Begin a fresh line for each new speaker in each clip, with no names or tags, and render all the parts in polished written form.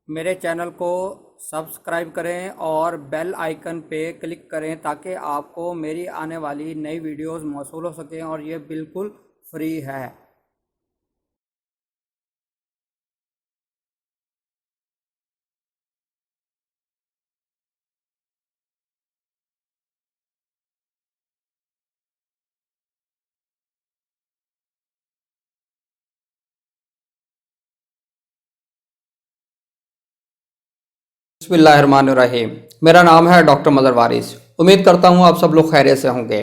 मेरे चैनल को सब्सक्राइब करें और बेल आइकन पे क्लिक करें ताकि आपको मेरी आने वाली नई वीडियोस मौसूल हो सकें और ये बिल्कुल फ्री है।
बिस्मिल्लाहिर्रहमानिर्रहीम। मेरा नाम है डॉक्टर मदर वारिस। उम्मीद करता हूँ आप सब लोग खैरियत से होंगे।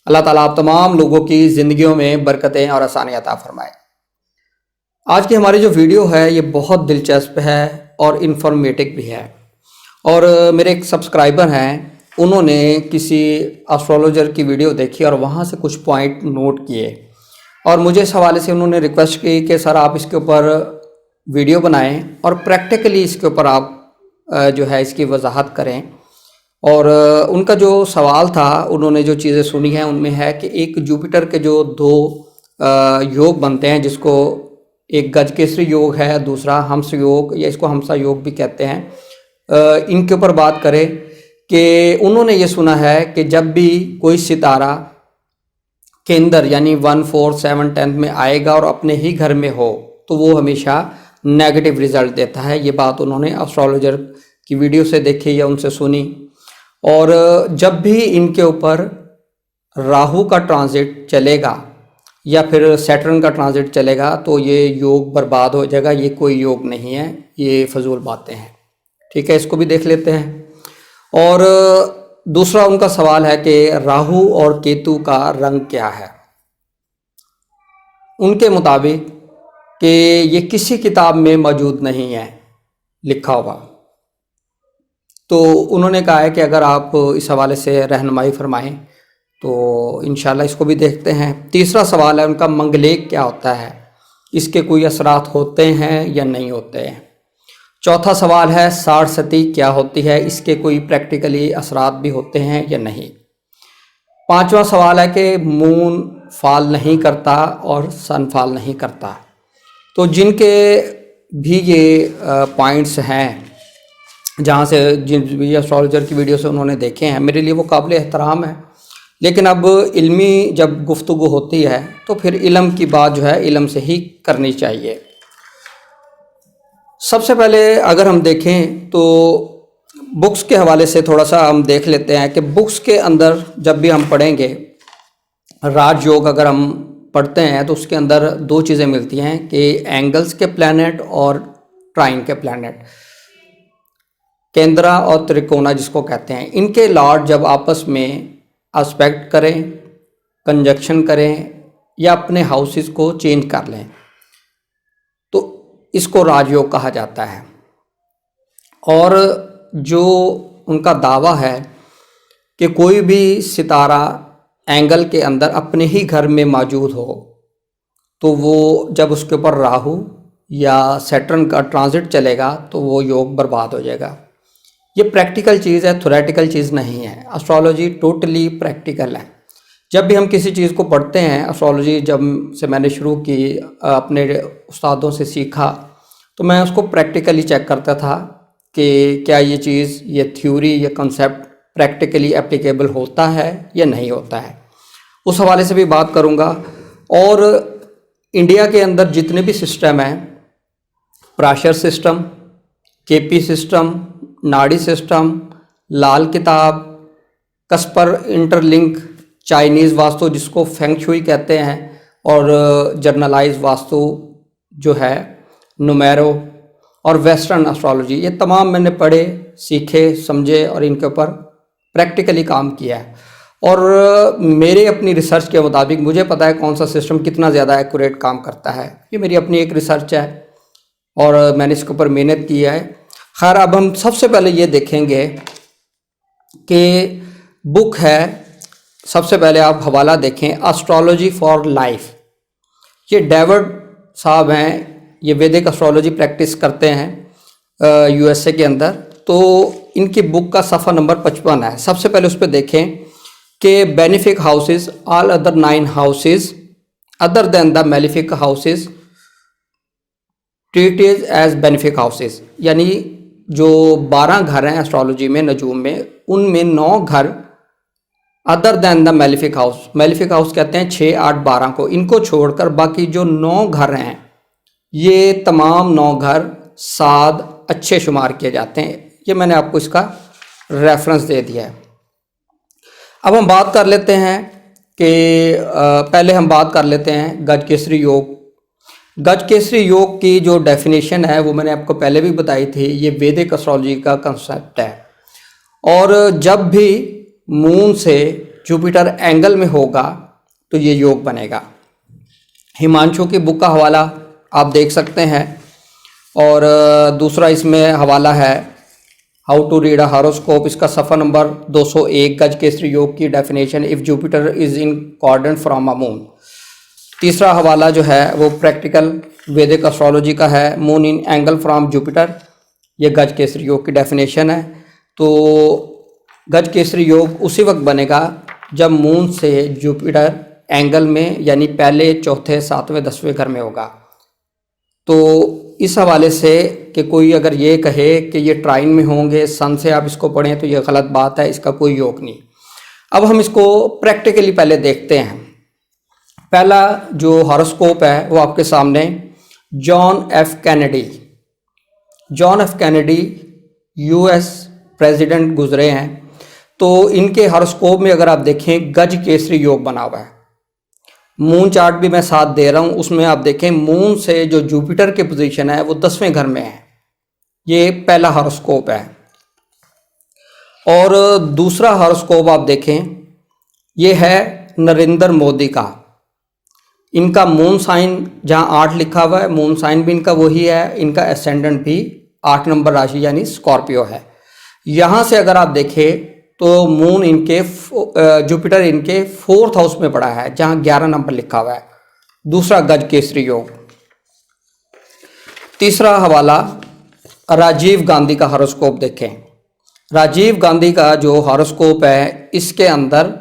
अल्लाह ताला आप तमाम लोगों की ज़िंदगियों में बरकतें और आसानियाँ अता फरमाए। आज की हमारी जो वीडियो है ये बहुत दिलचस्प है और इन्फॉर्मेटिव भी है। और मेरे एक सब्सक्राइबर हैं, उन्होंने किसी एस्ट्रोलॉजर की वीडियो देखी और वहाँ से कुछ पॉइंट नोट किए और मुझे इस हवाले से उन्होंने रिक्वेस्ट की कि सर आप इसके ऊपर वीडियो बनाएं और प्रैक्टिकली इसके ऊपर आप जो है इसकी वजाहत करें। और उनका जो सवाल था, उन्होंने जो चीज़ें सुनी हैं उनमें है कि एक जुपिटर के जो दो योग बनते हैं, जिसको एक गजकेसरी योग है, दूसरा हंस योग या इसको हमसा योग भी कहते हैं, इनके ऊपर बात करें कि उन्होंने ये सुना है कि जब भी कोई सितारा केंद्र यानी 1, 4, 7, 10 में आएगा और अपने ही घर में हो तो वो हमेशा नेगेटिव रिजल्ट देता है। ये बात उन्होंने एस्ट्रोलॉजर की वीडियो से देखी या उनसे सुनी। और जब भी इनके ऊपर राहु का ट्रांजिट चलेगा या फिर सैटर्न का ट्रांजिट चलेगा तो ये योग बर्बाद हो जाएगा। ये कोई योग नहीं है, ये फजूल बातें हैं। ठीक है, इसको भी देख लेते हैं। और दूसरा उनका सवाल है कि राहु और केतु का रंग क्या है। उनके मुताबिक कि ये किसी किताब में मौजूद नहीं है लिखा हुआ। तो उन्होंने कहा है कि अगर आप इस हवाले से रहनुमाई फरमाएं तो इंशाल्लाह इसको भी देखते हैं। तीसरा सवाल है उनका, मंगलेक क्या होता है, इसके कोई असरात होते हैं या नहीं होते हैं। चौथा सवाल है, साढ़ सती क्या होती है, इसके कोई प्रैक्टिकली असरात भी होते हैं या नहीं। पांचवा सवाल है कि मून फॉल नहीं करता और सन फॉल नहीं करता। तो जिनके भी ये पॉइंट्स हैं, जहाँ से जिन भी एस्ट्रोलॉजर की वीडियो से उन्होंने देखे हैं, मेरे लिए वो काबिल एहतराम है। लेकिन अब इल्मी जब गुफ्तगू होती है तो फिर इल्म की बात जो है इल्म से ही करनी चाहिए। सबसे पहले अगर हम देखें तो बुक्स के हवाले से थोड़ा सा हम देख लेते हैं कि बुक्स के अंदर जब भी हम पढ़ेंगे राजयोग अगर हम पढ़ते हैं तो उसके अंदर दो चीज़ें मिलती हैं कि एंगल्स के प्लैनेट और ट्राइन के प्लैनेट, केंद्रा और त्रिकोणा जिसको कहते हैं। इनके लॉर्ड जब आपस में एस्पेक्ट करें, कंजक्शन करें या अपने हाउसेस को चेंज कर लें तो इसको राजयोग कहा जाता है। और जो उनका दावा है कि कोई भी सितारा एंगल के अंदर अपने ही घर में मौजूद हो तो वो जब उसके ऊपर राहु या सैटर्न का ट्रांजिट चलेगा तो वो योग बर्बाद हो जाएगा। ये प्रैक्टिकल चीज़ है, थ्योरेटिकल चीज़ नहीं है। एस्ट्रोलॉजी टोटली प्रैक्टिकल है। जब भी हम किसी चीज़ को पढ़ते हैं, एस्ट्रोलॉजी जब से मैंने शुरू की, अपने उस्तादों से सीखा, तो मैं उसको प्रैक्टिकली चेक करता था कि क्या ये चीज़, ये थ्योरी, ये कॉन्सेप्ट प्रैक्टिकली एप्लीकेबल होता है या नहीं होता है। उस हवाले से भी बात करूँगा। और इंडिया के अंदर जितने भी सिस्टम हैं, प्राशर सिस्टम, केपी सिस्टम, नाड़ी सिस्टम, लाल किताब, कस्पर इंटरलिंक, चाइनीज़ वास्तु जिसको फेंग शुई कहते हैं, और जर्नलाइज वास्तु जो है नुमेरो, और वेस्टर्न एस्ट्रोलॉजी, ये तमाम मैंने पढ़े, सीखे, समझे और इनके ऊपर प्रैक्टिकली काम किया है। और मेरे अपनी रिसर्च के मुताबिक मुझे पता है कौन सा सिस्टम कितना ज़्यादा एक्यूरेट काम करता है। ये मेरी अपनी एक रिसर्च है और मैंने इसके ऊपर मेहनत की है। खैर, अब हम सबसे पहले ये देखेंगे कि बुक है, सबसे पहले आप हवाला देखें, एस्ट्रोलॉजी फॉर लाइफ। ये डेविड साहब हैं, ये वैदिक एस्ट्रोलॉजी प्रैक्टिस करते हैं यूएसए के अंदर। तो इनकी बुक का सफ़ा नंबर 55 है। सबसे पहले उस पर देखें कि benefic houses, all other 9 houses other than the malefic houses treated as benefic houses, यानी जो 12 घर हैं एस्ट्रोलॉजी में, नजूम में, उनमें 9 घर other than the malefic house, malefic house कहते हैं 6, 8, 12 को, इनको छोड़कर बाकी जो 9 घर हैं ये तमाम 9 घर साद अच्छे शुमार किए जाते हैं। ये मैंने आपको इसका रेफरेंस दे दिया है। अब हम बात कर लेते हैं कि पहले हम बात कर लेते हैं गज केसरी योग। गज केसरी योग की जो डेफिनेशन है वो मैंने आपको पहले भी बताई थी। ये वैदिक एस्ट्रोलॉजी का कंसेप्ट है, और जब भी मून से जुपिटर एंगल में होगा तो ये योग बनेगा। हिमांशु की बुक का हवाला आप देख सकते हैं, और दूसरा इसमें हवाला है how to read a horoscope, इसका सफ़ा नंबर 201, गज केसरी योग की definition, if Jupiter is in quadrant from a moon. तीसरा हवाला जो है वो प्रैक्टिकल वैदिक एस्ट्रोलॉजी का है, moon in angle from Jupiter, ये गज केसरी योग की डेफिनेशन है। तो गज केसरी योग उसी वक्त बनेगा जब मून से जुपिटर एंगल में, यानी पहले, चौथे, 7वें, 10वें घर में होगा। तो इस हवाले से कि कोई अगर ये कहे कि ये ट्राइन में होंगे, सन से आप इसको पढ़ें, तो ये गलत बात है, इसका कोई योग नहीं। अब हम इसको प्रैक्टिकली पहले देखते हैं। पहला जो हॉरोस्कोप है वो आपके सामने, John F Kennedy. John F Kennedy US president गुजरे हैं, तो इनके हॉरोस्कोप में अगर आप देखें गज केसरी योग बना हुआ है। मून चार्ट भी मैं साथ दे रहा हूँ, उसमें आप देखें मून से जो जुपिटर की पोजीशन है वो 10वें घर में है। ये पहला हॉरोस्कोप है। और दूसरा हॉरोस्कोप आप देखें, ये है नरेंद्र मोदी का। इनका मून साइन जहाँ 8 लिखा हुआ है, मून साइन भी इनका वही है, इनका एसेंडेंट भी 8 नंबर राशि यानी स्कॉर्पियो है। यहाँ से अगर आप देखें तो मून इनके जुपिटर इनके 4th हाउस में पड़ा है, जहाँ 11 नंबर लिखा हुआ है। दूसरा गज केसरी योग। तीसरा हवाला राजीव गांधी का हॉरोस्कोप देखें। राजीव गांधी का जो हॉरोस्कोप है, इसके अंदर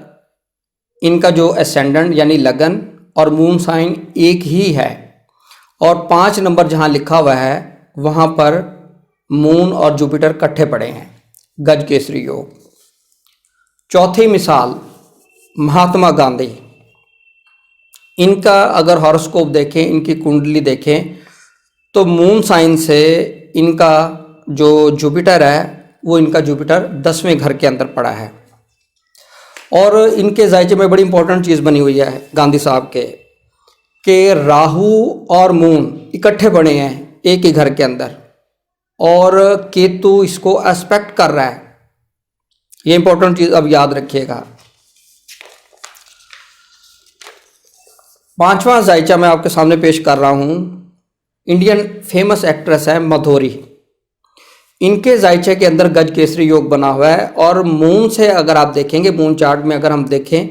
इनका जो एसेंडेंट यानी लगन और मून साइन एक ही है, और 5 नंबर जहाँ लिखा हुआ है वहाँ पर मून और जुपिटर इकट्ठे पड़े हैं। गज केसरी योग। चौथी मिसाल महात्मा गांधी। इनका अगर हॉरोस्कोप देखें, इनकी कुंडली देखें, तो मून साइन से इनका जो जुपिटर है वो इनका जुपिटर 10वें घर के अंदर पड़ा है। और इनके जायचे में बड़ी इंपॉर्टेंट चीज़ बनी हुई है गांधी साहब के, कि राहु और मून इकट्ठे बने हैं एक ही घर के अंदर, और केतु इसको एस्पेक्ट कर रहा है। ये इंपॉर्टेंट चीज़ अब याद रखिएगा। 5वां जायचा मैं आपके सामने पेश कर रहा हूँ। इंडियन फेमस एक्ट्रेस है माधुरी। इनके जायचे के अंदर गज केसरी योग बना हुआ है, और मून से अगर आप देखेंगे, मून चार्ट में अगर हम देखें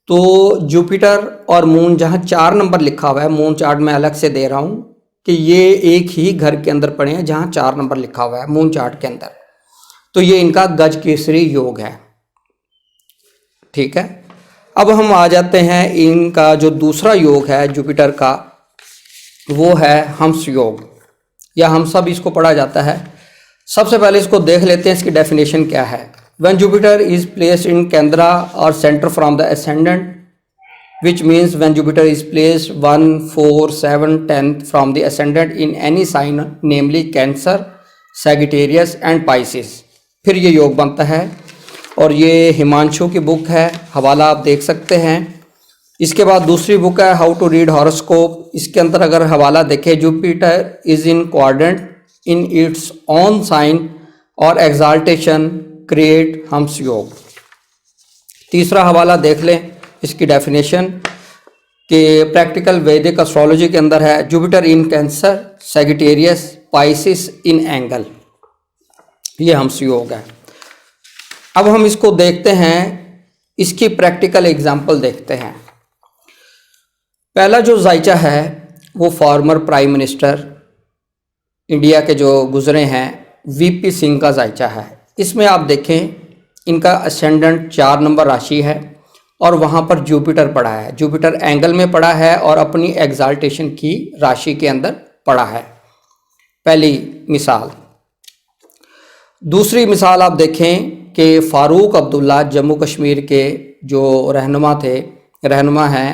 तो जुपिटर और मून जहाँ 4 नंबर लिखा हुआ है, मून चार्ट में अलग से दे रहा हूँ कि ये एक ही घर के अंदर पड़े हैं जहाँ 4 नंबर लिखा हुआ है मून चार्ट के अंदर। तो ये इनका गज केसरी योग है। ठीक है। अब हम आ जाते हैं, इनका जो दूसरा योग है जुपिटर का, वो है हंस योग, या हम सब इसको पढ़ा जाता है। सबसे पहले इसको देख लेते हैं, इसकी डेफिनेशन क्या है। When Jupiter is placed in केंद्रा और centre from the ascendant, which means when Jupiter is placed 1, 4, 7, 10 from the ascendant in any sign, namely Cancer, Sagittarius and Pisces, फिर ये योग बनता है। और ये हिमांशु की बुक है, हवाला आप देख सकते हैं। इसके बाद दूसरी बुक है हाउ टू रीड हॉरोस्कोप। इसके अंदर अगर हवाला देखें, Jupiter is in quadrant in its own sign और एग्जाल्टेशन क्रिएट हंस योग। तीसरा हवाला देख लें, इसकी डेफिनेशन कि प्रैक्टिकल वैदिक एस्ट्रोलॉजी के अंदर है, Jupiter in cancer, Sagittarius, Pisces in angle, ये हंस योग है। अब हम इसको देखते हैं, इसकी प्रैक्टिकल एग्जाम्पल देखते हैं। पहला जो जायचा है वो फॉर्मर प्राइम मिनिस्टर इंडिया के जो गुजरे हैं वीपी सिंह का जायचा है। इसमें आप देखें, इनका असेंडेंट 4 नंबर राशि है, और वहाँ पर जुपिटर पड़ा है। जुपिटर एंगल में पड़ा है और अपनी एग्जाल्टेशन की राशि के अंदर पड़ा है। पहली मिसाल। दूसरी मिसाल आप देखें कि फ़ारूक अब्दुल्ला जम्मू कश्मीर के जो रहनुमा हैं,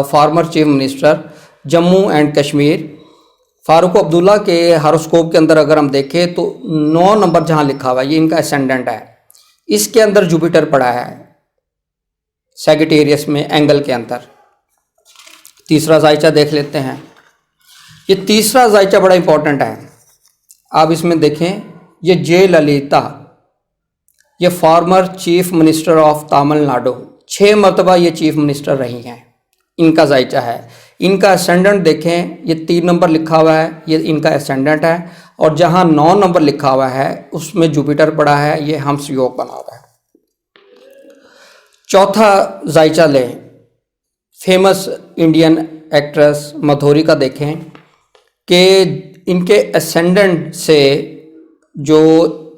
former chief minister Jammu and Kashmir, Farooq Abdullah के हॉरोस्कोप के अंदर अगर हम देखें तो 9 नंबर जहां लिखा हुआ है ये इनका एसेंडेंट है। इसके अंदर जुपिटर पड़ा है सैजिटेरियस में एंगल के अंदर। तीसरा जायचा देख लेते हैं। ये तीसरा जायचा बड़ा इंपॉर्टेंट है। आप इसमें देखें, ये जयललिता, ये former chief minister of Tamil Nadu, 6 मरतबा ये चीफ मिनिस्टर रही हैं, इनका जायचा है। इनका एसेंडेंट देखें, ये 3 नंबर लिखा हुआ है, ये इनका एसेंडेंट है। और जहां 9 नंबर लिखा हुआ है उसमें जुपिटर पड़ा है, ये हंस योग बना हुआ है। चौथा जायचा लें, फेमस इंडियन एक्ट्रेस मधुरी का देखें कि इनके एसेंडेंट से जो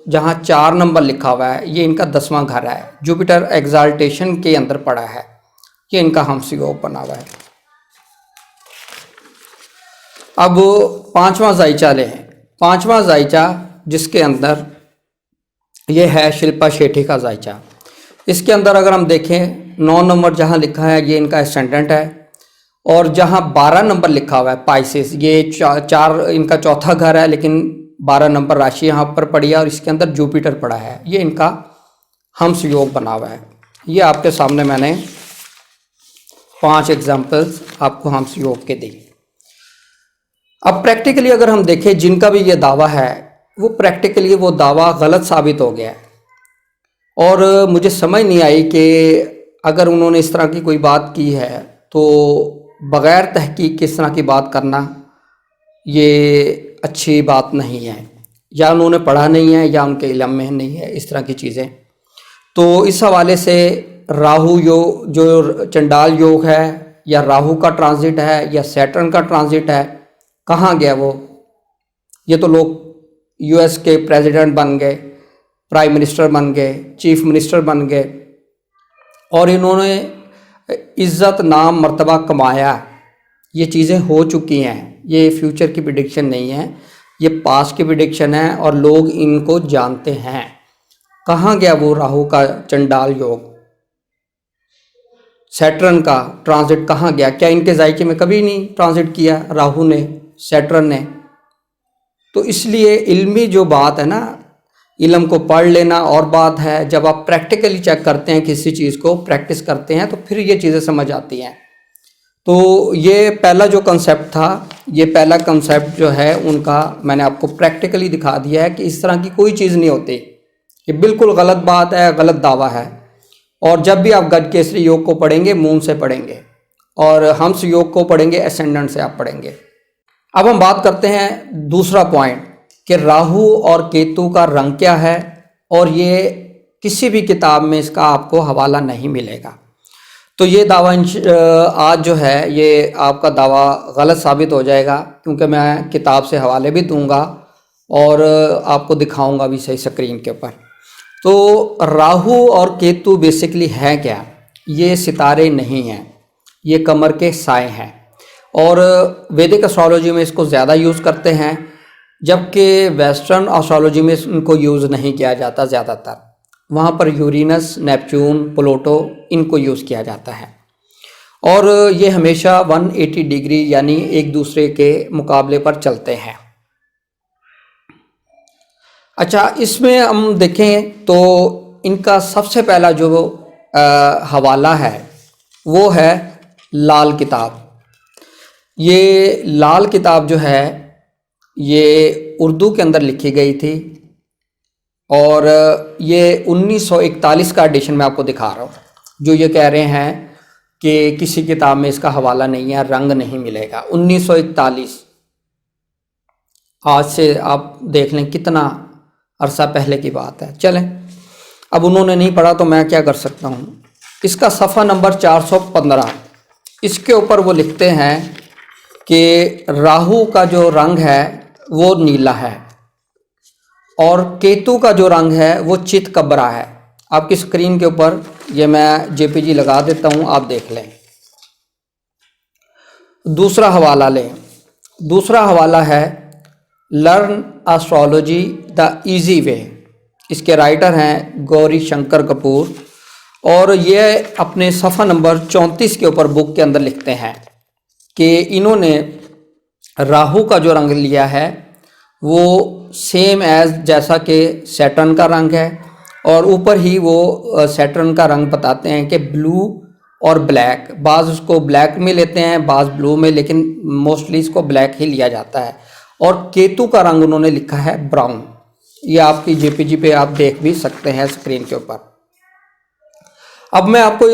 जहाँ 4 नंबर लिखा हुआ है ये इनका 10वां घर है, जुपिटर एग्जाल्टेशन के अंदर पड़ा है, ये इनका हंस योग बना हुआ है। अब 5वां जायचा लें। 5वां जायचा जिसके अंदर ये है शिल्पा शेट्टी का जायचा। इसके अंदर अगर हम देखें 9 नंबर जहाँ लिखा है ये इनका एसेंडेंट है। और जहाँ 12 नंबर लिखा हुआ है पाइसेस, ये 4 इनका चौथा घर है, लेकिन 12 नंबर राशि यहाँ पर पड़ी है और इसके अंदर जुपिटर पड़ा है, ये इनका हंस योग बना हुआ है। ये आपके सामने मैंने 5 एग्जाम्पल्स आपको हंस योग के दी। अब प्रैक्टिकली अगर हम देखें जिनका भी ये दावा है वो प्रैक्टिकली वो दावा गलत साबित हो गया है। और मुझे समझ नहीं आई कि अगर उन्होंने इस तरह की कोई बात की है तो बग़ैर तहकीक किस तरह की बात करना ये अच्छी बात नहीं है, या उन्होंने पढ़ा नहीं है या उनके इल्म में नहीं है इस तरह की चीज़ें। तो इस हवाले से राहु योग जो चंडाल योग है, या राहु का ट्रांजिट है या सैटर्न का ट्रांजिट है, कहाँ गया वो? ये तो लोग यूएस के प्रेसिडेंट बन गए, प्राइम मिनिस्टर बन गए, चीफ मिनिस्टर बन गए और इन्होंने इज़्ज़त नाम मर्तबा कमाया। ये चीज़ें हो चुकी हैं, ये फ्यूचर की प्रेडिक्शन नहीं है, ये पास्ट की प्रेडिक्शन है और लोग इनको जानते हैं। कहाँ गया वो राहु का चंडाल योग, सैटर्न का ट्रांजिट कहाँ गया? क्या इनके जायके में कभी नहीं ट्रांजिट किया राहु ने, सैटर्न ने? तो इसलिए इल्मी जो बात है ना, इल्म को पढ़ लेना और बात है, जब आप प्रैक्टिकली चेक करते हैं किसी चीज़ को, प्रैक्टिस करते हैं तो फिर ये चीज़ें समझ आती हैं। तो ये पहला जो कंसेप्ट था, ये पहला कंसेप्ट जो है उनका मैंने आपको प्रैक्टिकली दिखा दिया है कि इस तरह की कोई चीज़ नहीं होती, ये बिल्कुल गलत बात है, गलत दावा है। और जब भी आप गज केसरी योग को पढ़ेंगे मून से पढ़ेंगे और हंस योग को पढ़ेंगे एसेंडेंट से आप पढ़ेंगे। अब हम बात करते हैं दूसरा पॉइंट कि राहु और केतु का रंग क्या है, और ये किसी भी किताब में इसका आपको हवाला नहीं मिलेगा। तो ये दावा आज जो है ये आपका दावा गलत साबित हो जाएगा, क्योंकि मैं किताब से हवाले भी दूंगा और आपको दिखाऊंगा भी सही स्क्रीन के ऊपर। तो राहु और केतु बेसिकली है क्या? ये सितारे नहीं हैं, ये कमर के साए हैं और वैदिक एस्ट्रोलॉजी में इसको ज़्यादा यूज़ करते हैं, जबकि वेस्टर्न एस्ट्रोलॉजी में इनको यूज़ नहीं किया जाता ज़्यादातर। वहाँ पर यूरेनस, नेपच्यून, प्लूटो इनको यूज़ किया जाता है और ये हमेशा 180 डिग्री यानी एक दूसरे के मुकाबले पर चलते हैं। अच्छा, इसमें हम देखें तो इनका सबसे पहला जो हवाला है वो है लाल किताब। ये लाल किताब जो है ये उर्दू के अंदर लिखी गई थी और ये 1941 का एडिशन मैं आपको दिखा रहा हूँ, जो ये कह रहे हैं कि किसी किताब में इसका हवाला नहीं है, रंग नहीं मिलेगा। 1941, आज से आप देख लें कितना अरसा पहले की बात है। चलें, अब उन्होंने नहीं पढ़ा तो मैं क्या कर सकता हूँ। इसका सफ़ा नंबर 415, इसके ऊपर वो लिखते हैं कि राहु का जो रंग है वो नीला है और केतु का जो रंग है वो चित कबरा है। आपकी स्क्रीन के ऊपर ये मैं जेपीजी लगा देता हूँ, आप देख लें। दूसरा हवाला लें। दूसरा हवाला है learn astrology the easy way. इसके राइटर हैं गौरी शंकर कपूर, और ये अपने सफ़ा नंबर 34 के ऊपर बुक के अंदर लिखते हैं कि इन्होंने राहु का जो रंग लिया है वो सेम एज जैसा कि सैटर्न का रंग है, और ऊपर ही वो सैटर्न का रंग बताते हैं कि ब्लू और ब्लैक। बाज़ उसको ब्लैक में लेते हैं, बाज़ ब्लू में, लेकिन मोस्टली इसको ब्लैक ही लिया जाता है। और केतु का रंग उन्होंने लिखा है ब्राउन। ये आपकी जेपीजी पे आप देख भी सकते हैं स्क्रीन के ऊपर। अब मैं आपको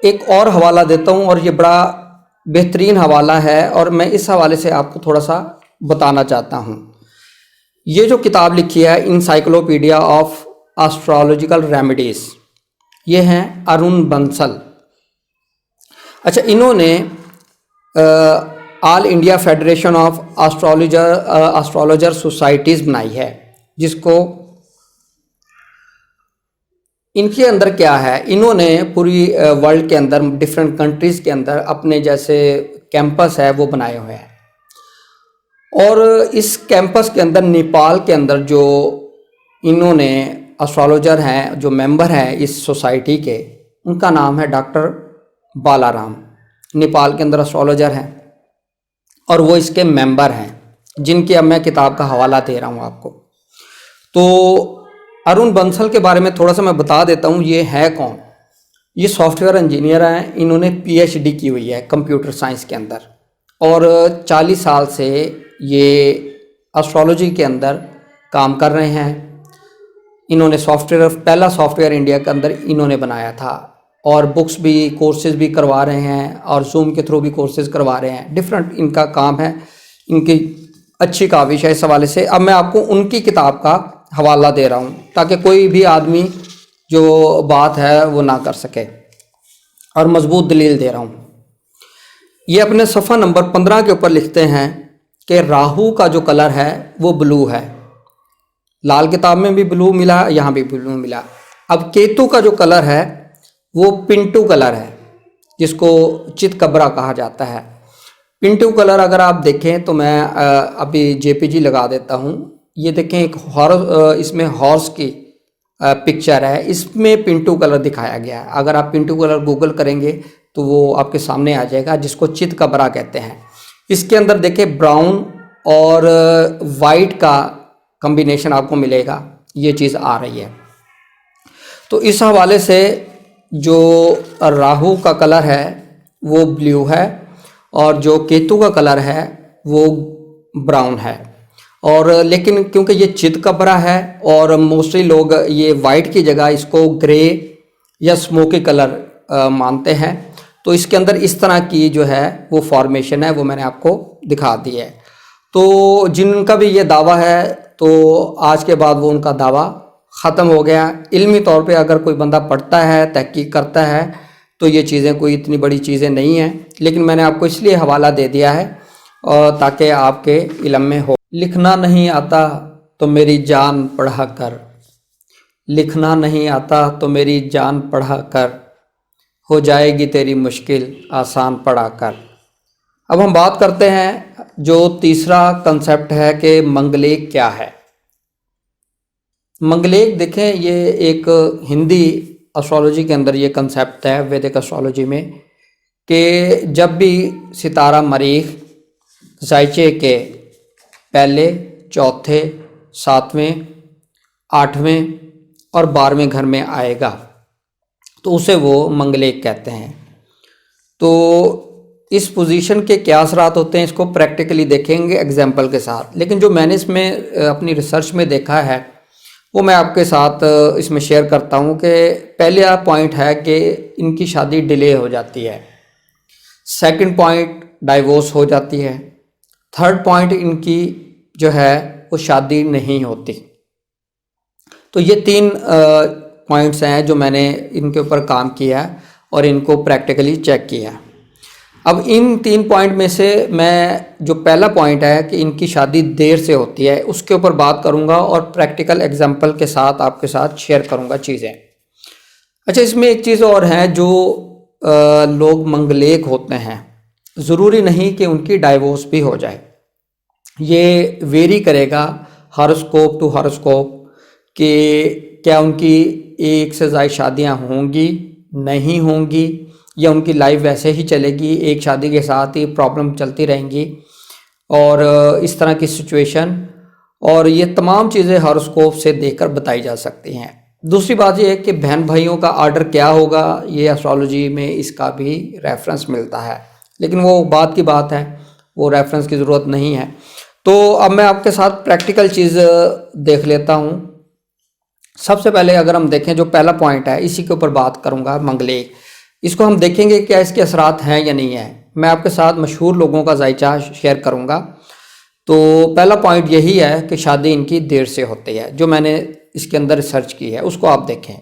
एक और हवाला देता हूँ, और ये बड़ा बेहतरीन हवाला है, और मैं इस हवाले से आपको थोड़ा सा बताना चाहता हूँ। ये जो किताब लिखी है इंसाइक्लोपीडिया ऑफ एस्ट्रोलॉजिकल रेमेडीज, ये हैं अरुण बंसल। अच्छा, इन्होंने all India federation of astrologer societies बनाई है, जिसको इनके अंदर क्या है, इन्होंने पूरी वर्ल्ड के अंदर डिफरेंट कंट्रीज़ के अंदर अपने जैसे कैंपस है वो बनाए हुए हैं। और इस कैंपस के अंदर नेपाल के अंदर जो इन्होंने एस्ट्रोलॉजर हैं, जो मेंबर हैं इस सोसाइटी के, उनका नाम है डॉक्टर बालाराम। नेपाल के अंदर एस्ट्रोलॉजर हैं और वो इसके मेंबर हैं, जिनकी अब मैं किताब का हवाला दे रहा हूँ आपको। तो अरुण बंसल के बारे में थोड़ा सा मैं बता देता हूँ, ये है कौन। ये सॉफ्टवेयर इंजीनियर हैं, इन्होंने पीएचडी की हुई है कंप्यूटर साइंस के अंदर, और 40 साल से ये एस्ट्रोलॉजी के अंदर काम कर रहे हैं। इन्होंने पहला सॉफ्टवेयर इंडिया के अंदर इन्होंने बनाया था, और बुक्स भी, कोर्सेज भी करवा रहे हैं, और जूम के थ्रू भी कोर्सेज करवा रहे हैं। डिफरेंट इनका काम है, इनकी अच्छी काविश है इस हवाले से। अब मैं आपको उनकी किताब का हवाला दे रहा हूँ, ताकि कोई भी आदमी जो बात है वो ना कर सके, और मजबूत दलील दे रहा हूँ। ये अपने सफ़ा नंबर 15 के ऊपर लिखते हैं कि राहु का जो कलर है वो ब्लू है। लाल किताब में भी ब्लू मिला, यहाँ भी ब्लू मिला। अब केतु का जो कलर है वो पिंटू कलर है, जिसको चितकबरा कहा जाता है। पिंटू कलर अगर आप देखें तो मैं अभी जेपीजी लगा देता हूँ। ये देखें, एक इसमें हॉर्स की पिक्चर है, इसमें पिंटू कलर दिखाया गया है। अगर आप पिंटू कलर गूगल करेंगे तो वो आपके सामने आ जाएगा, जिसको चितकबरा कहते हैं। इसके अंदर देखें ब्राउन और वाइट का कॉम्बिनेशन आपको मिलेगा, ये चीज़ आ रही है। तो इस हवाले से जो राहु का कलर है वो ब्लू है, और जो केतु का कलर है वो ब्राउन है। और लेकिन क्योंकि ये चितकबरा है, और मोस्टली लोग ये वाइट की जगह इसको ग्रे या स्मोकी कलर मानते हैं, तो इसके अंदर इस तरह की जो है वो फॉर्मेशन है, वो मैंने आपको दिखा दी है। तो जिनका भी ये दावा है, तो आज के बाद वो उनका दावा ख़त्म हो गया। इल्मी तौर पे अगर कोई बंदा पढ़ता है, तहकीक करता है, तो ये चीज़ें कोई इतनी बड़ी चीज़ें नहीं हैं। लेकिन मैंने आपको इसलिए हवाला दे दिया है और ताकि आपके इल्म में हो। लिखना नहीं आता तो मेरी जान पढ़ा कर, लिखना नहीं आता तो मेरी जान पढ़ा कर, हो जाएगी तेरी मुश्किल आसान पढ़ा कर। अब हम बात करते हैं जो तीसरा कंसेप्ट है कि मंगलेक क्या है। मंगलेक देखें, ये एक हिंदी एस्ट्रोलॉजी के अंदर ये कंसेप्ट है वैदिक एस्ट्रोलॉजी में, कि जब भी सितारा मरीख जायचे के पहले, चौथे, 7वें, 8वें और 12वें घर में आएगा तो उसे वो मंगलेक कहते हैं। तो इस पोजीशन के क्या असरात होते हैं इसको प्रैक्टिकली देखेंगे एग्जाम्पल के साथ। लेकिन जो मैंने इसमें अपनी रिसर्च में देखा है वो मैं आपके साथ इसमें शेयर करता हूँ कि पहला पॉइंट है कि इनकी शादी डिले हो जाती है, सेकंड पॉइंट डाइवोर्स हो जाती है, थर्ड पॉइंट इनकी जो है वो शादी नहीं होती। तो ये 3 पॉइंट्स हैं जो मैंने इनके ऊपर काम किया और इनको प्रैक्टिकली चेक किया। अब इन 3 पॉइंट में से मैं जो पहला पॉइंट है कि इनकी शादी देर से होती है उसके ऊपर बात करूंगा और प्रैक्टिकल एग्जांपल के साथ आपके साथ शेयर करूंगा चीज़ें। अच्छा, इसमें एक चीज़ और है, जो लोग मंगलेक होते हैं ज़रूरी नहीं कि उनकी डाइवोर्स भी हो जाए। ये वेरी करेगा हॉरोस्कोप टू हॉरोस्कोप कि क्या उनकी एक से ज़्यादा शादियां होंगी, नहीं होंगी, या उनकी लाइफ वैसे ही चलेगी, एक शादी के साथ ही प्रॉब्लम चलती रहेंगी, और इस तरह की सिचुएशन। और ये तमाम चीज़ें हॉरोस्कोप से देखकर बताई जा सकती हैं। दूसरी बात यह है कि बहन भाइयों का आर्डर क्या होगा, ये एस्ट्रोलॉजी में इसका भी रेफरेंस मिलता है, लेकिन वो बात की बात है, वो रेफरेंस की ज़रूरत नहीं है। तो अब मैं आपके साथ प्रैक्टिकल चीज़ देख लेता हूँ। सबसे पहले अगर हम देखें, जो पहला पॉइंट है इसी के ऊपर बात करूँगा, मंगलेक। इसको हम देखेंगे क्या इसके असरात हैं या नहीं है। मैं आपके साथ मशहूर लोगों का जायचा शेयर करूँगा। तो पहला पॉइंट यही है कि शादी इनकी देर से होती है। जो मैंने इसके अंदर रिसर्च की है उसको आप देखें।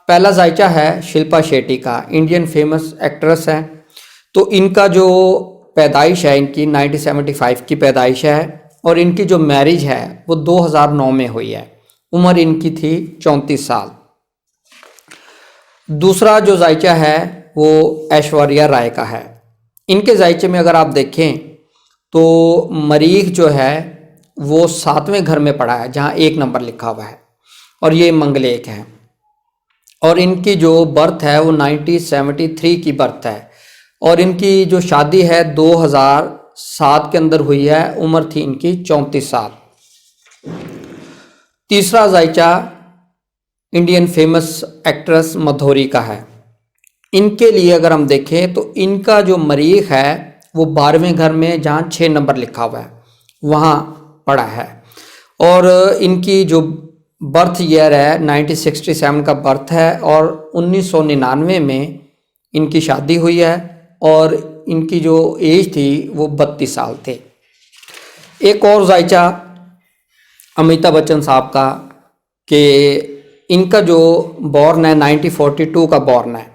पहला जायचा है शिल्पा शेट्टी का, इंडियन फेमस एक्ट्रेस है। तो इनका जो पैदाइश है, इनकी 1975 की पैदाइश है, और इनकी जो मैरिज है वो 2009 में हुई है। उम्र इनकी थी 34 साल। दूसरा जो जायचा है वो ऐश्वर्या राय का है। इनके जायचे में अगर आप देखें तो मरीख जो है वो 7वें घर में पड़ा है, जहाँ 1 नंबर लिखा हुआ है, और ये मंगलेक है। और इनकी जो बर्थ है वो 1973 की बर्थ है, और इनकी जो शादी है 2007 के अंदर हुई है। उम्र थी इनकी 34 साल। तीसरा जायचा इंडियन फेमस एक्ट्रेस मधुरी का है। इनके लिए अगर हम देखें तो इनका जो मरीख है वो 12वें घर में, जहाँ 6 नंबर लिखा हुआ है, वहाँ पड़ा है। और इनकी जो बर्थ ईयर है 1967 का बर्थ है, और 1999 में इनकी शादी हुई है, और इनकी जो एज थी वो 32 साल थे। एक और जायचा अमिताभ बच्चन साहब का, कि इनका जो बॉर्न है 1942 का बॉर्न है,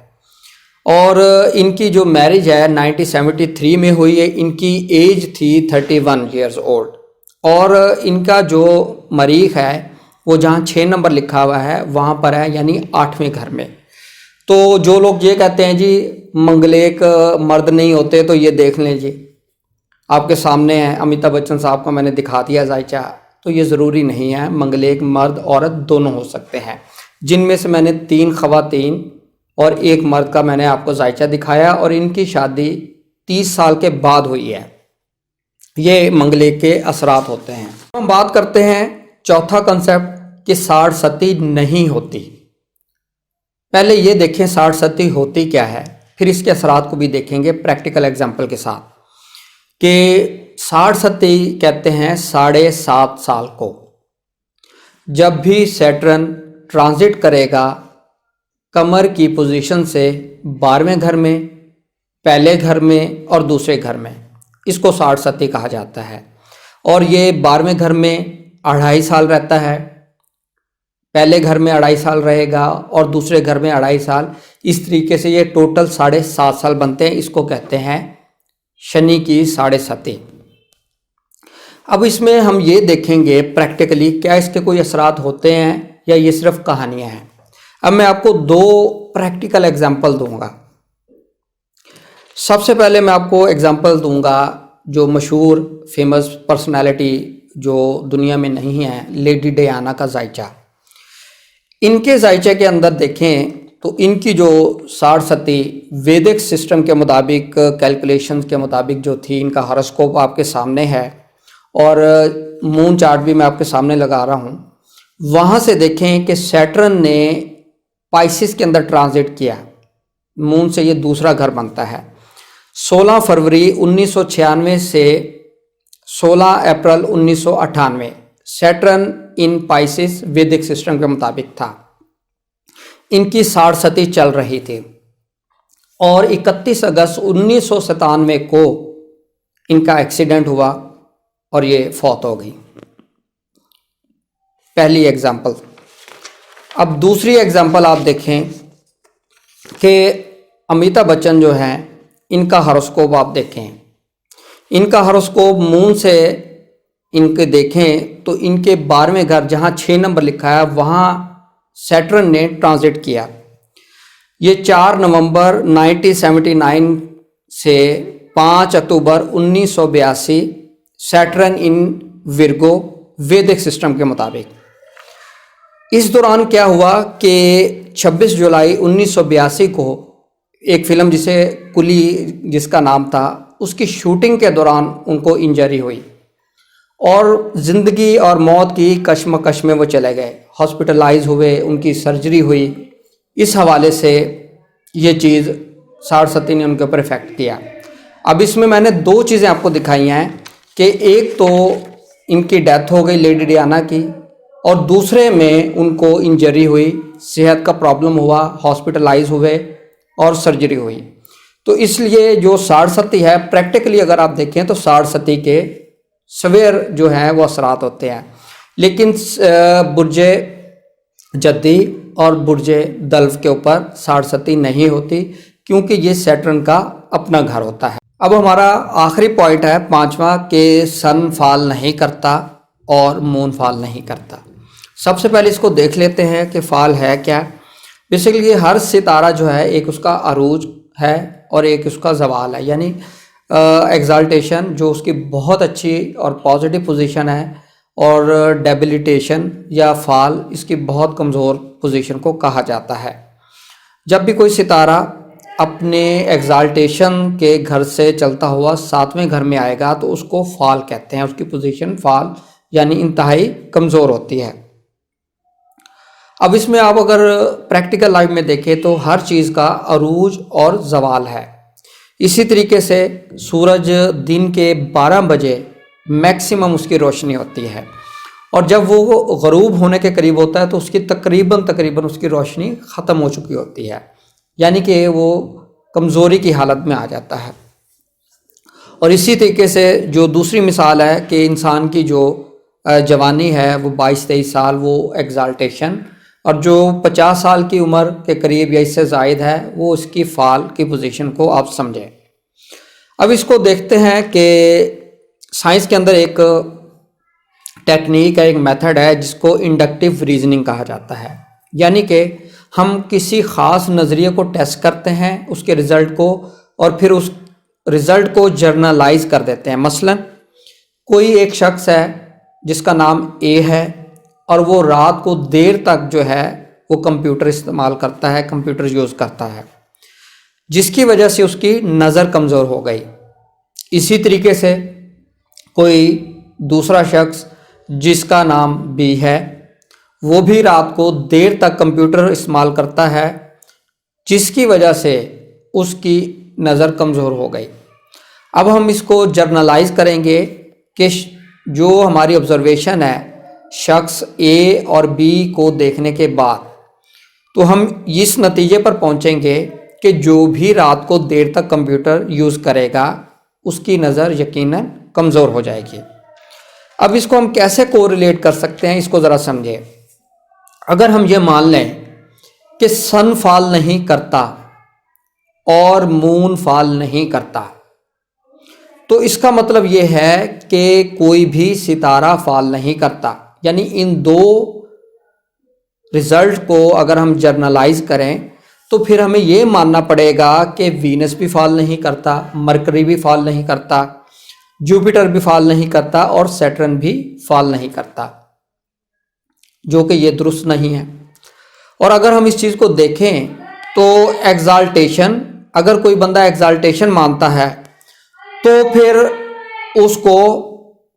और इनकी जो मैरिज है 1973 में हुई है। इनकी एज थी 31 ईयर्स ओल्ड, और इनका जो मरीख है वो जहाँ 6 नंबर लिखा हुआ है वहाँ पर है, यानी 8वें घर में। तो जो लोग ये कहते हैं जी मंगलेक मर्द नहीं होते, तो ये देख लें जी, आपके सामने है, अमिताभ बच्चन साहब को मैंने दिखा दिया जायचा। तो ये ज़रूरी नहीं है, मंगलेक मर्द औरत दोनों हो सकते हैं, जिनमें से मैंने 3 खवातीन और 1 मर्द का मैंने आपको जायचा दिखाया, और इनकी शादी 30 साल के बाद हुई है। ये मंगलेक के असरात होते हैं। हम बात करते हैं चौथा कंसेप्ट कि साठ सती नहीं होती। पहले ये देखें साठ सती होती क्या है, फिर इसके असरात को भी देखेंगे प्रैक्टिकल एग्जाम्पल के साथ। कि साठ सती कहते हैं 7.5 साल को। जब भी सैटर्न ट्रांजिट करेगा कमर की पोजीशन से 12वें घर में, पहले घर में और दूसरे घर में, इसको साठ सती कहा जाता है। और ये 12वें घर में 2.5 साल रहता है, पहले घर में 2.5 साल रहेगा और दूसरे घर में 2.5 साल। इस तरीके से ये टोटल 7.5 साल बनते हैं। इसको कहते हैं शनि की 7.5। अब इसमें हम ये देखेंगे प्रैक्टिकली क्या इसके कोई असरात होते हैं या ये सिर्फ कहानियां हैं। अब मैं आपको 2 प्रैक्टिकल एग्जाम्पल दूंगा। सबसे पहले मैं आपको एग्जाम्पल दूंगा जो मशहूर फेमस पर्सनालिटी जो दुनिया में नहीं है, लेडी डायना का जायचा। इनके जायचे के अंदर देखें तो इनकी जो 60 सती वैदिक सिस्टम के मुताबिक, कैलकुलेशंस के मुताबिक जो थी, इनका हॉरोस्कोप आपके सामने है और मून चार्ट भी मैं आपके सामने लगा रहा हूँ। वहाँ से देखें कि सैटर्न ने पाइसिस के अंदर ट्रांजिट किया, मून से ये दूसरा घर बनता है। 16 फरवरी 1996 से 16 अप्रैल 1998 सैटर्न इन पाइसिस वैदिक सिस्टम के मुताबिक था। इनकी 60 सती चल रही थी और 31 अगस्त 1997 को इनका एक्सीडेंट हुआ और ये फौत हो गई। पहली एग्जाम्पल। अब दूसरी एग्जाम्पल आप देखें कि अमिताभ बच्चन जो हैं, इनका हॉरोस्कोप आप देखें। इनका हॉरोस्कोप मून से इनके देखें तो इनके 12वें घर जहाँ 6 नंबर लिखा है वहाँ सैटर्न ने ट्रांजिट किया। ये 4 नवंबर 1979 से 5 अक्टूबर 1982 सैटर्न इन विर्गो वैदिक सिस्टम के मुताबिक। इस दौरान क्या हुआ कि 26 जुलाई 1982 को एक फिल्म जिसे कुली जिसका नाम था, उसकी शूटिंग के दौरान उनको इंजरी हुई और ज़िंदगी और मौत की कश्मकश में वो चले गए, हॉस्पिटलाइज हुए, उनकी सर्जरी हुई। इस हवाले से ये चीज़ सारस्वती ने उनके ऊपर इफेक्ट किया। अब इसमें मैंने दो चीज़ें आपको दिखाई हैं कि एक तो इनकी डेथ हो गई लेडी डियाना की, और दूसरे में उनको इंजरी हुई, सेहत का प्रॉब्लम हुआ, हॉस्पिटलाइज हुए और सर्जरी हुई। तो इसलिए जो सारस्वती है, प्रैक्टिकली अगर आप देखें तो सारस्वती के सवेर जो हैं वो असरात होते हैं, लेकिन बुर्जे जद्दी और बुर्जे दल्फ के ऊपर सारस्वती नहीं होती, क्योंकि ये सैटर्न का अपना घर होता है। अब हमारा आखिरी पॉइंट है 5वां कि सन फॉल नहीं करता और मून फॉल नहीं करता। सबसे पहले इसको देख लेते हैं कि फॉल है क्या। बेसिकली हर सितारा जो है एक उसका अरूज है और एक उसका जवाल है, यानी एग्जाल्टेशन जो उसकी बहुत अच्छी और पॉजिटिव पोजीशन है, और डेबिलिटेशन या फॉल इसकी बहुत कमज़ोर पोजीशन को कहा जाता है। जब भी कोई सितारा अपने एग्जाल्टेशन के घर से चलता हुआ 7वें घर में आएगा तो उसको फॉल कहते हैं, उसकी पोजीशन फॉल यानी इंतहाई कमज़ोर होती है। अब इसमें आप अगर प्रैक्टिकल लाइफ में देखें तो हर चीज़ का अरूज और जवाल है। इसी तरीके से सूरज दिन के 12 बजे मैक्सिमम उसकी रोशनी होती है, और जब वो गरूब होने के करीब होता है तो उसकी तकरीबन उसकी रोशनी ख़त्म हो चुकी होती है, यानी कि वो कमज़ोरी की हालत में आ जाता है। और इसी तरीके से जो दूसरी मिसाल है कि इंसान की जो जवानी है वो 22-23 साल, वो एग्जाल्टेशन, और जो 50 साल की उम्र के करीब या इससे ज़ायद है वो इसकी फॉल की पोजीशन को आप समझें। अब इसको देखते हैं कि साइंस के अंदर एक टेक्निक है, एक मेथड है जिसको इंडक्टिव रीजनिंग कहा जाता है, यानी कि हम किसी ख़ास नज़रिए को टेस्ट करते हैं, उसके रिज़ल्ट को, और फिर उस रिज़ल्ट को जर्नलाइज कर देते हैं। मसलन कोई एक शख्स है जिसका नाम ए है और वो रात को देर तक जो है वो कंप्यूटर इस्तेमाल करता है, कंप्यूटर यूज़ करता है, जिसकी वजह से उसकी नज़र कमज़ोर हो गई। इसी तरीके से कोई दूसरा शख्स जिसका नाम बी है, वो भी रात को देर तक कंप्यूटर इस्तेमाल करता है, जिसकी वजह से उसकी नज़र कमज़ोर हो गई। अब हम इसको जर्नलाइज करेंगे कि जो हमारी ऑब्जर्वेशन है शख्स ए और बी को देखने के बाद, तो हम इस नतीजे पर पहुंचेंगे कि जो भी रात को देर तक कंप्यूटर यूज़ करेगा उसकी नज़र यकीनन कमज़ोर हो जाएगी। अब इसको हम कैसे कोरिलेट कर सकते हैं, इसको ज़रा समझें। अगर हम ये मान लें कि सन फॉल नहीं करता और मून फॉल नहीं करता, तो इसका मतलब ये है कि कोई भी सितारा फॉल नहीं करता। यानी इन दो रिजल्ट को अगर हम जर्नलाइज करें तो फिर हमें ये मानना पड़ेगा कि वीनस भी फॉल नहीं करता, मरकरी भी फॉल नहीं करता, जुपिटर भी फॉल नहीं करता और सैटर्न भी फॉल नहीं करता, जो कि ये दुरुस्त नहीं है। और अगर हम इस चीज़ को देखें तो एग्जाल्टेशन, अगर कोई बंदा एग्जाल्टेशन मानता है तो फिर उसको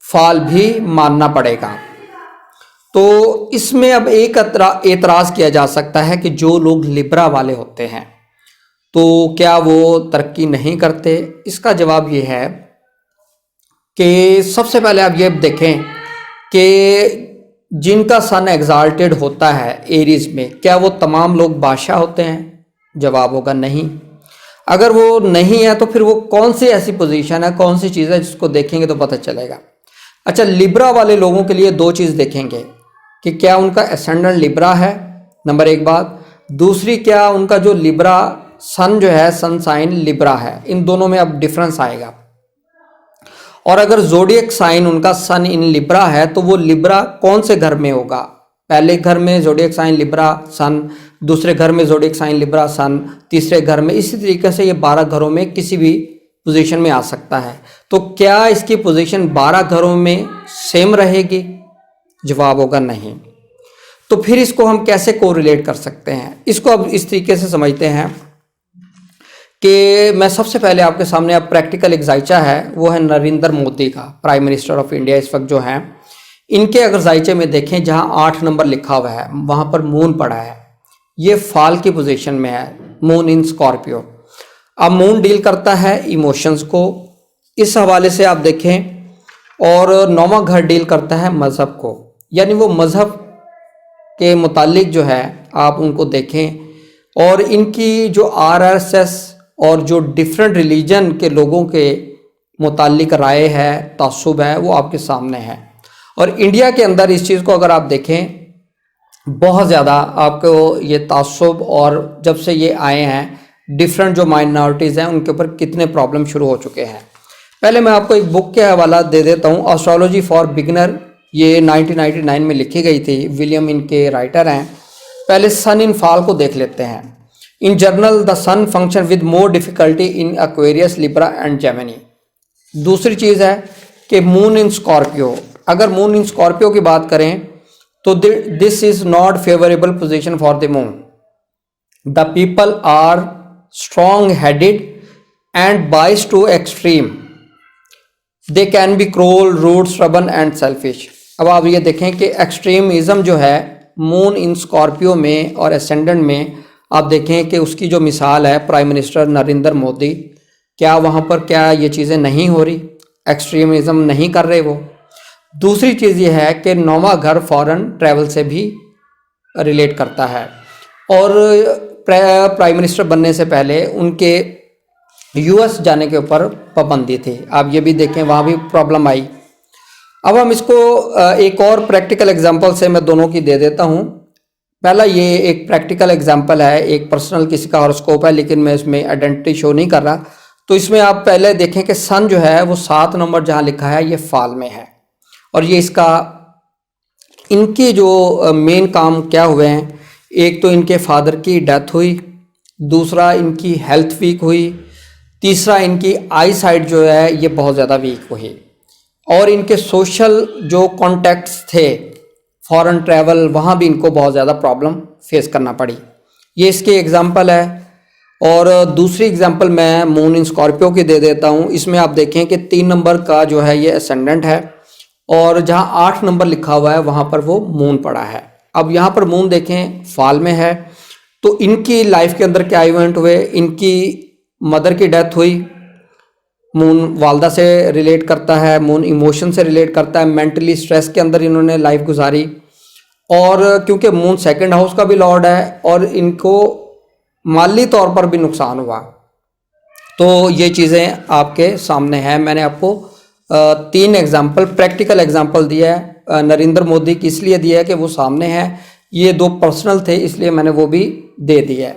फॉल भी मानना पड़ेगा। तो इसमें अब एक एतराज़ किया जा सकता है कि जो लोग लिब्रा वाले होते हैं तो क्या वो तरक्की नहीं करते। इसका जवाब ये है कि सबसे पहले आप ये देखें कि जिनका सन एग्जाल्टेड होता है एरीज में, क्या वो तमाम लोग बादशाह होते हैं? जवाब होगा नहीं। अगर वो नहीं है तो फिर वो कौन सी ऐसी पोजीशन है, कौन सी चीज़ है जिसको देखेंगे तो पता चलेगा। अच्छा, लिब्रा वाले लोगों के लिए दो चीज़ देखेंगे कि क्या उनका एसेंडेंट लिब्रा है, नंबर एक बात। दूसरी, क्या उनका जो लिब्रा सन जो है, सन साइन लिब्रा है। इन दोनों में अब डिफरेंस आएगा। और अगर जोडियक साइन उनका सन इन लिब्रा है तो वो लिब्रा कौन से घर में होगा? पहले घर में जोडियक साइन लिब्रा सन, दूसरे घर में जोडियक साइन लिब्रा सन, तीसरे घर में, इसी तरीके से ये 12 घरों में किसी भी पोजीशन में आ सकता है। तो क्या इसकी पोजीशन 12 घरों में सेम रहेगी? जवाब होगा नहीं। तो फिर इसको हम कैसे कोरिलेट कर सकते हैं? इसको अब इस तरीके से समझते हैं कि मैं सबसे पहले आपके सामने अब प्रैक्टिकल एग्जाइचा है, वो है नरेंद्र मोदी का, प्राइम मिनिस्टर ऑफ इंडिया इस वक्त जो हैं। इनके अगर जायचे में देखें, जहां 8 नंबर लिखा हुआ है वहां पर मून पड़ा है, ये फाल की पोजीशन में है, मून इन स्कॉर्पियो। अब मून डील करता है इमोशंस को, इस हवाले से आप देखें। और 9वां घर डील करता है मज़हब को, यानी वो मज़हब के मुतालिक जो है आप उनको देखें। और इनकी जो आरएसएस और जो डिफरेंट रिलीजन के लोगों के मुतालिक राय है, तासुब है, वो आपके सामने है। और इंडिया के अंदर इस चीज़ को अगर आप देखें, बहुत ज़्यादा आपको ये तासुब, और जब से ये आए हैं डिफरेंट जो माइनॉरिटीज़ हैं उनके ऊपर कितने प्रॉब्लम शुरू हो चुके हैं। पहले मैं आपको एक बुक के हवाला दे देता हूँ, एस्ट्रोलॉजी फॉर बिगिनर, ये 1999 में लिखी गई थी, विलियम इनके राइटर हैं। पहले सन इन फॉल को देख लेते हैं। In general the sun function with more difficulty in Aquarius, Libra and Gemini. दूसरी चीज़ है कि मून इन स्कॉर्पियो। अगर मून इन स्कॉर्पियो की बात करें तो this is not favourable position for the moon. The people are strong headed and biased to extreme, they can be cruel, rude, stubborn and selfish. अब आप ये देखें कि एक्सट्रीमिज्म जो है मून इन स्कॉर्पियो में और एसेंडेंट में, आप देखें कि उसकी जो मिसाल है प्राइम मिनिस्टर नरेंद्र मोदी, क्या वहाँ पर क्या ये चीज़ें नहीं हो रही? एक्सट्रीमिज्म नहीं कर रहे वो। दूसरी चीज़ ये है कि 9वां घर फॉरेन ट्रैवल से भी रिलेट करता है। और प्राइम मिनिस्टर बनने से पहले उनके यूएस जाने के ऊपर पाबंदी थी। आप ये भी देखें, वहाँ भी प्रॉब्लम आई। अब हम इसको एक और प्रैक्टिकल एग्जांपल से मैं दोनों की दे देता हूँ। पहला ये एक प्रैक्टिकल एग्जांपल है, एक पर्सनल किसी का हॉरोस्कोप है, लेकिन मैं इसमें आइडेंटिटी शो नहीं कर रहा। तो इसमें आप पहले देखें कि सन जो है वो 7 नंबर जहाँ लिखा है ये फाल में है। और ये इसका, इनके जो मेन काम क्या हुए हैं, एक तो इनके फादर की डेथ हुई, दूसरा इनकी हेल्थ वीक हुई, तीसरा इनकी आई साइट जो है ये बहुत ज़्यादा वीक हुई। और इनके सोशल जो कॉन्टैक्ट्स थे, फॉरेन ट्रैवल, वहाँ भी इनको बहुत ज़्यादा प्रॉब्लम फेस करना पड़ी। ये इसके एग्जांपल है। और दूसरी एग्जांपल मैं मून इन स्कॉर्पियो की दे देता हूँ। इसमें आप देखें कि 3 नंबर का जो है ये असेंडेंट है, और जहाँ 8 नंबर लिखा हुआ है वहाँ पर वो मून पड़ा है। अब यहाँ पर मून देखें फाल में है, तो इनकी लाइफ के अंदर क्या इवेंट हुए? इनकी मदर की डेथ हुई, मून वालदा से रिलेट करता है, मून इमोशन से रिलेट करता है, मेंटली स्ट्रेस के अंदर इन्होंने लाइफ गुजारी। और क्योंकि मून सेकंड हाउस का भी लॉर्ड है और इनको माली तौर पर भी नुकसान हुआ। तो ये चीज़ें आपके सामने हैं। मैंने आपको 3 एग्जाम्पल, प्रैक्टिकल एग्जाम्पल दिया है। नरेंद्र मोदी की इसलिए दिया है कि वो सामने है, ये 2 पर्सनल थे इसलिए मैंने वो भी दे दिया है।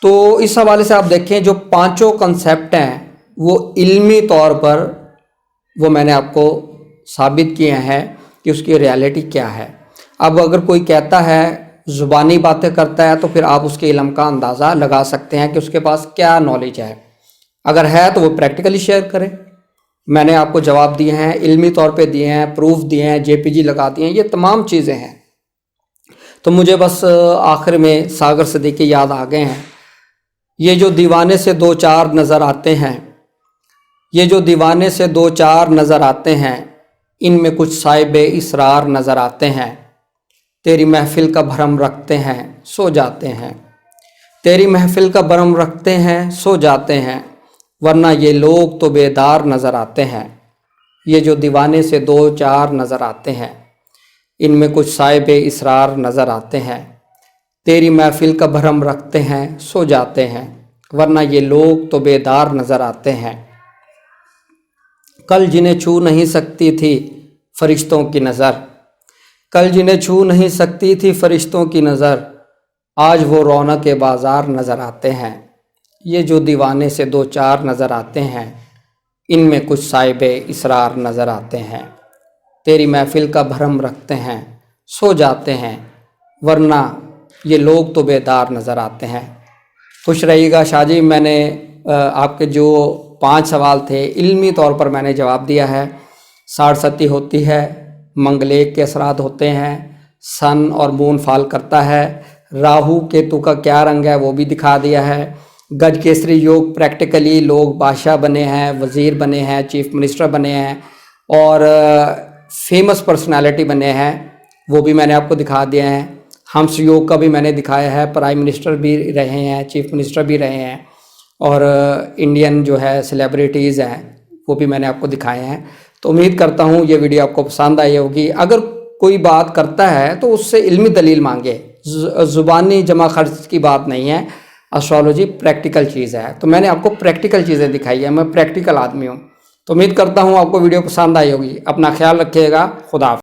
तो इस हवाले से आप देखें, जो 5 कंसेप्ट हैं वो इल्मी तौर पर वो मैंने आपको साबित किए हैं कि उसकी रियलिटी क्या है। अब अगर कोई कहता है, ज़ुबानी बातें करता है, तो फिर आप उसके इल्म का अंदाज़ा लगा सकते हैं कि उसके पास क्या नॉलेज है। अगर है तो वो प्रैक्टिकली शेयर करें। मैंने आपको जवाब दिए हैं, इल्मी तौर पे दिए हैं, प्रूफ दिए हैं, जेपीजी लगा दिए हैं, ये तमाम चीज़ें हैं। तो मुझे बस आखिर में सागर सिद्दीकी याद आ गए हैं। ये जो दीवाने से 2 4 नज़र आते हैं, ये जो दीवाने से 2 4 नज़र आते हैं, इनमें कुछ साहिबे इसरार नज़र आते हैं। तेरी महफिल का भरम रखते हैं, सो जाते हैं। तेरी महफिल का भरम रखते हैं, सो जाते हैं, वरना ये लोग तो बेदार नज़र आते हैं। ये जो दीवाने से 2 4 नज़र आते हैं, इनमें कुछ साहिबे इसरार नज़र आते हैं। तेरी महफिल का भरम रखते हैं, सो जाते हैं, वरना ये लोग तो बेदार नज़र आते हैं। कल जिन्हें छू नहीं सकती थी फरिश्तों की नज़र, कल जिन्हें छू नहीं सकती थी फरिश्तों की नज़र, आज वो रौनक के बाज़ार नज़र आते हैं। ये जो दीवाने से 2 4 नज़र आते हैं, इनमें कुछ साहिबे इसरार नज़र आते हैं। तेरी महफिल का भरम रखते हैं, सो जाते हैं, वरना ये लोग तो बेदार नज़र आते हैं। खुश रहिएगा शाह जी। मैंने आपके जो 5 सवाल थे, इल्मी तौर पर मैंने जवाब दिया है। 60 सती होती है, मंगलेक के असरात होते हैं, सन और मून फॉल करता है, राहु केतु का क्या रंग है वो भी दिखा दिया है। गज केसरी योग प्रैक्टिकली लोग बादशाह बने हैं, वज़ीर बने हैं, चीफ मिनिस्टर बने हैं और फेमस पर्सनालिटी बने हैं, वो भी मैंने आपको दिखा दिए हैं। हंस योग का भी मैंने दिखाया है, प्राइम मिनिस्टर भी रहे हैं, चीफ मिनिस्टर भी रहे हैं और इंडियन जो है सेलिब्रिटीज़ हैं वो भी मैंने आपको दिखाए हैं। तो उम्मीद करता हूँ ये वीडियो आपको पसंद आई होगी। अगर कोई बात करता है तो उससे इल्मी दलील मांगे, ज़ुबानी जमा खर्च की बात नहीं है। एस्ट्रोलॉजी प्रैक्टिकल चीज़ है, तो मैंने आपको प्रैक्टिकल चीज़ें दिखाई है, मैं प्रैक्टिकल आदमी हूँ। तो उम्मीद करता हूँ आपको वीडियो पसंद आई होगी। अपना ख्याल रखिएगा। खुदा हाफ़िज़।